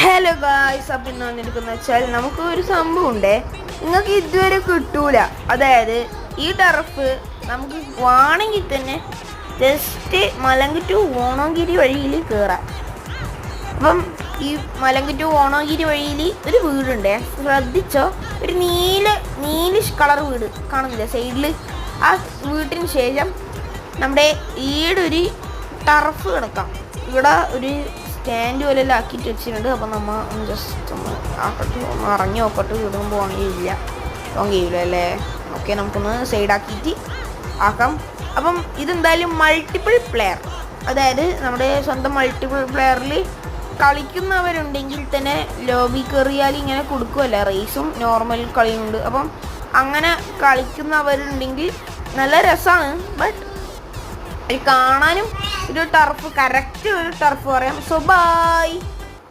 Hello guys, അപ്പം ഇന്ന് വന്നിരിക്കുന്ന വെച്ചാൽ നമുക്ക് ഒരു സംഭവം ഉണ്ടേ. നിങ്ങൾക്ക് ഇതുവരെ കിട്ടൂല. അതായത് ഈ ടർഫ് നമുക്ക് വേണമെങ്കിൽ തന്നെ ജസ്റ്റ് മലങ്ക് ടു ഓണോഗിരി വഴിയിൽ കയറാം. അപ്പം ഈ മലങ്ക് ടു ഓണോഗിരി വഴിയിൽ ഒരു വീടുണ്ടേ, ശ്രദ്ധിച്ചോ. ഒരു നീലിഷ് കളർ വീട് കാണുന്നില്ല സൈഡിൽ. ആ വീട്ടിന് ശേഷം നമ്മുടെ ഈടൊരു ടർഫ് കിടക്കാം. ഇവിടെ ഒരു സ്റ്റാൻഡ് പോലെ ആക്കിയിട്ട് വെച്ചിട്ടുണ്ട്. അപ്പം നമ്മൾ ജസ്റ്റ് ഒന്ന് ആക്കട്ടെ, ഒന്ന് ഇറങ്ങി നോക്കട്ടെ. വീടും പോകാൻ കഴിയില്ല, അല്ലേ? ഓക്കെ, നമുക്കൊന്ന് സൈഡാക്കിയിട്ട് ആക്കാം. അപ്പം ഇതെന്തായാലും മൾട്ടിപ്പിൾ പ്ലെയർ, അതായത് നമ്മുടെ സ്വന്തം മൾട്ടിപ്പിൾ പ്ലെയറിൽ കളിക്കുന്നവരുണ്ടെങ്കിൽ തന്നെ ലോബി കയറിയാൽ ഇങ്ങനെ കൊടുക്കുമല്ല, റേസും നോർമൽ കളിയുണ്ട്. അപ്പം അങ്ങനെ കളിക്കുന്നവരുണ്ടെങ്കിൽ നല്ല രസമാണ്. ബട്ട് കാണാനും ഒരു ടർഫ്, കറക്റ്റ് ഒരു ടർഫ് പറയാം. So by.